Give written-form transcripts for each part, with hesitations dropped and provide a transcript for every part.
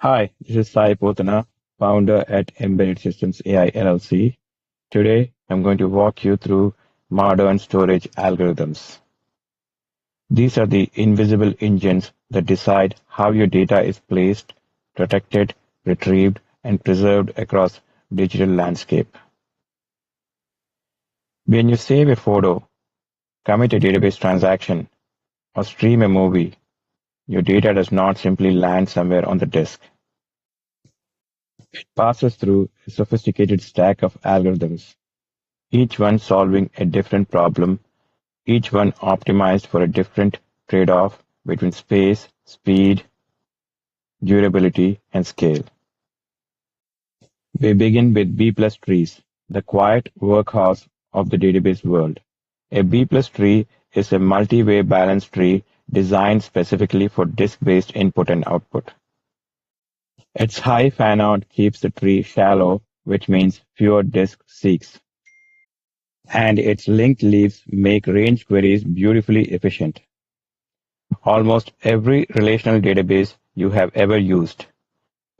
Hi, this is Sai Potana, founder at Embedded Systems AI LLC. Today, I'm going to walk you through modern storage algorithms. These are the invisible engines that decide how your data is placed, protected, retrieved, and preserved across digital landscape. When you save a photo, commit a database transaction, or stream a movie, your data does not simply land somewhere on the disk. It passes through a sophisticated stack of algorithms, each one solving a different problem, each one optimized for a different trade-off between space, speed, durability, and scale. We begin with B-plus trees, the quiet workhorse of the database world. A B-plus tree is a multi-way balanced tree designed specifically for disk-based input and output. Its high fan-out keeps the tree shallow, which means fewer disk seeks, and its linked leaves make range queries beautifully efficient. Almost every relational database you have ever used,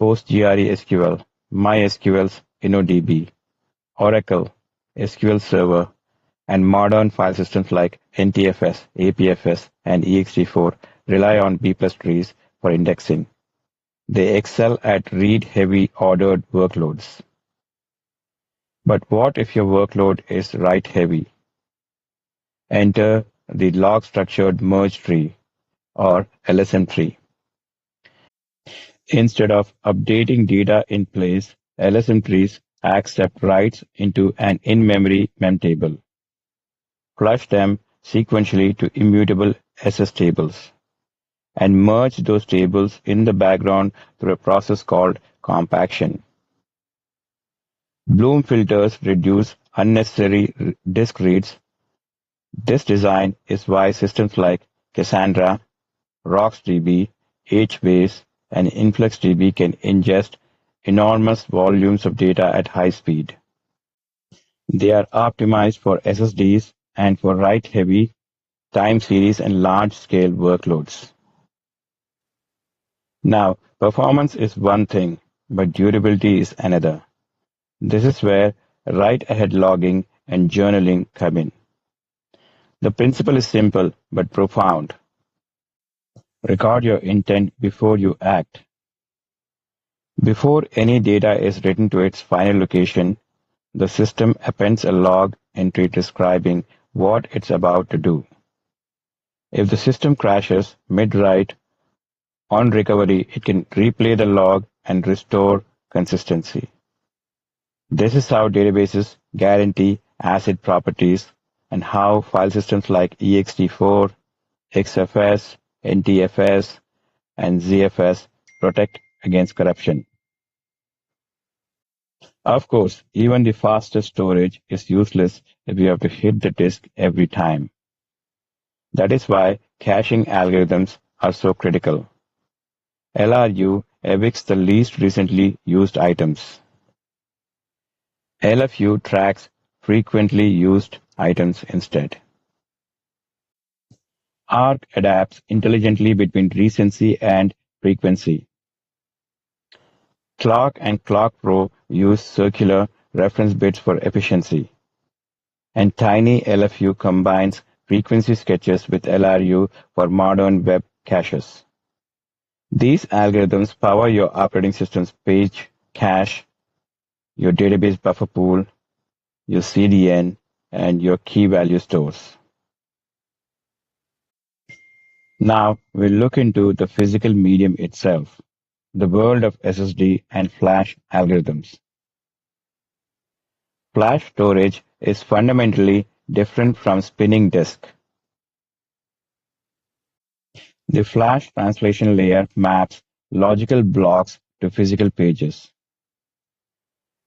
PostgreSQL, MySQL's InnoDB, Oracle, SQL Server, and modern file systems like NTFS, APFS, and ext4 rely on B-plus trees for indexing. They excel at read-heavy ordered workloads. But what if your workload is write-heavy? Enter the log-structured merge tree, or LSM tree. Instead of updating data in place, LSM trees accept writes into an in-memory memtable, flush them sequentially to immutable SS tables, and merge those tables in the background through a process called compaction. Bloom filters reduce unnecessary disk reads. This design is why systems like Cassandra, RocksDB, HBase, and InfluxDB can ingest enormous volumes of data at high speed. They are optimized for SSDs and for write-heavy, time series, and large-scale workloads. Now, performance is one thing, but durability is another. This is where write-ahead logging and journaling come in. The principle is simple but profound. Record your intent before you act. Before any data is written to its final location, the system appends a log entry describing what it's about to do. If the system crashes mid-write, on recovery, it can replay the log and restore consistency. This is how databases guarantee ACID properties and how file systems like ext4, XFS, NTFS, and ZFS protect against corruption. Of course, even the fastest storage is useless if you have to hit the disk every time. That is why caching algorithms are so critical. LRU evicts the least recently used items. LFU tracks frequently used items instead. ARC adapts intelligently between recency and frequency. Clock and ClockPro use circular reference bits for efficiency. And Tiny LFU combines frequency sketches with LRU for modern web caches. These algorithms power your operating system's page cache, your database buffer pool, your CDN, and your key value stores. Now we'll look into the physical medium itself, the world of SSD and flash algorithms. Flash storage is fundamentally different from spinning disk. The flash translation layer maps logical blocks to physical pages,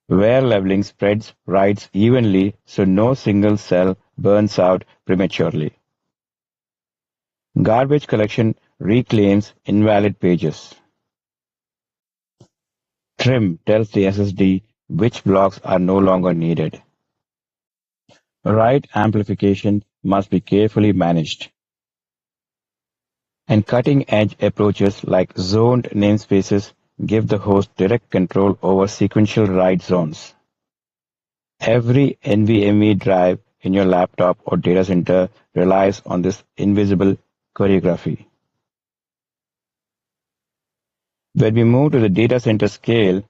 where leveling spreads writes evenly so no single cell burns out prematurely. Garbage collection reclaims invalid pages. Trim tells the SSD which blocks are no longer needed. Write amplification must be carefully managed. And cutting-edge approaches like zoned namespaces give the host direct control over sequential write zones. Every NVMe drive in your laptop or data center relies on this invisible choreography. When we move to the data center scale,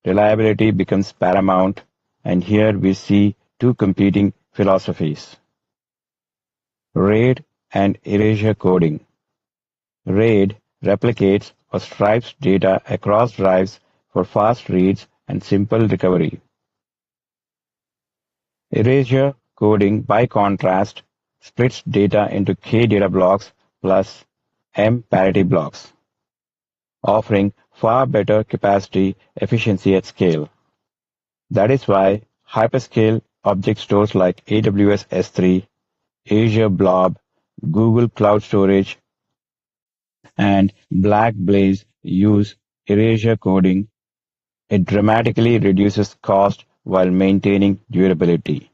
reliability becomes paramount, and here we see two competing philosophies: RAID and erasure coding. RAID replicates or stripes data across drives for fast reads and simple recovery. Erasure coding, by contrast, splits data into K data blocks plus M parity blocks, offering far better capacity efficiency at scale. That is why hyperscale object stores like AWS S3, Azure Blob, Google Cloud Storage, and Blackblaze use erasure coding. It dramatically reduces cost while maintaining durability.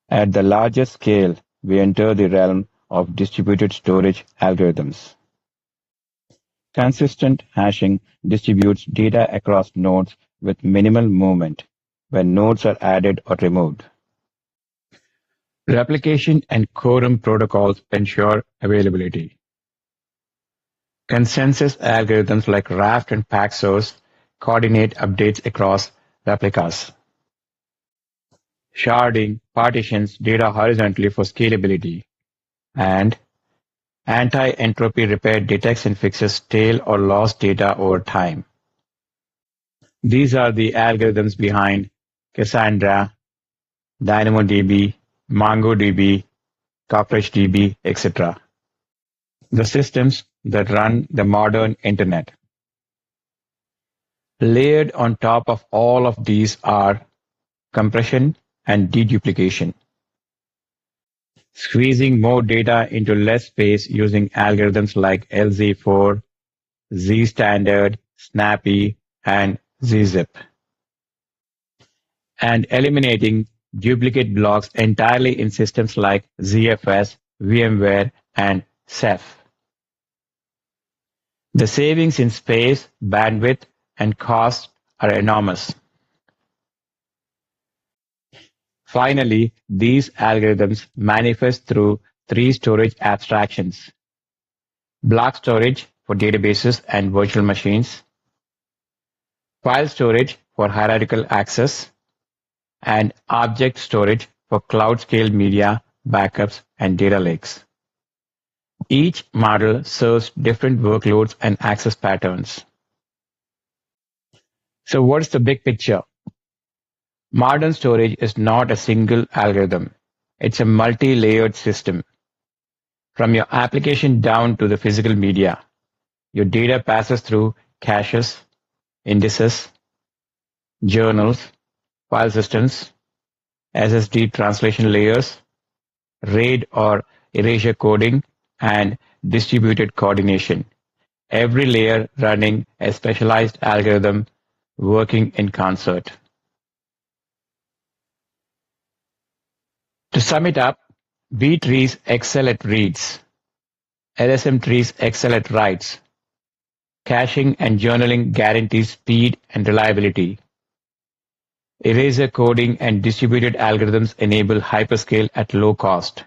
At the largest scale, we enter the realm of distributed storage algorithms. Consistent hashing distributes data across nodes with minimal movement when nodes are added or removed. Replication and quorum protocols ensure availability. Consensus algorithms like Raft and Paxos coordinate updates across replicas. Sharding partitions data horizontally for scalability, and anti-entropy repair detects and fixes stale or lost data over time. These are the algorithms behind Cassandra, DynamoDB, MongoDB, CockroachDB, etc. The systems that run the modern internet. Layered on top of all of these are compression and deduplication, squeezing more data into less space using algorithms like LZ4, ZStandard, Snappy, and ZZip, and eliminating duplicate blocks entirely in systems like ZFS, VMware, and Ceph. The savings in space, bandwidth, and cost are enormous. Finally, these algorithms manifest through three storage abstractions: block storage for databases and virtual machines, file storage for hierarchical access, and object storage for cloud-scale media, backups, and data lakes. Each model serves different workloads and access patterns. So what's the big picture? Modern storage is not a single algorithm. It's a multi-layered system. From your application down to the physical media, your data passes through caches, indices, journals, file systems, SSD translation layers, RAID or erasure coding, and distributed coordination. Every layer running a specialized algorithm working in concert. To sum it up, B trees excel at reads, LSM trees excel at writes, caching and journaling guarantee speed and reliability. Erasure coding and distributed algorithms enable hyperscale at low cost.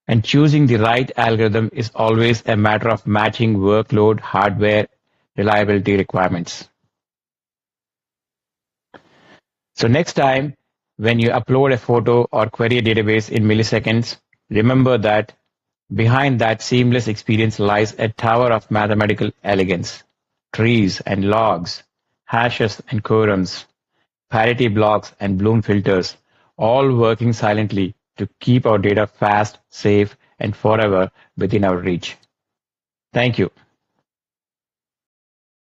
And choosing the right algorithm is always a matter of matching workload, hardware, reliability requirements. So next time, when you upload a photo or query a database in milliseconds, remember that behind that seamless experience lies a tower of mathematical elegance: trees and logs, hashes and quorums, parity blocks and Bloom filters, all working silently to keep our data fast, safe, and forever within our reach. Thank you.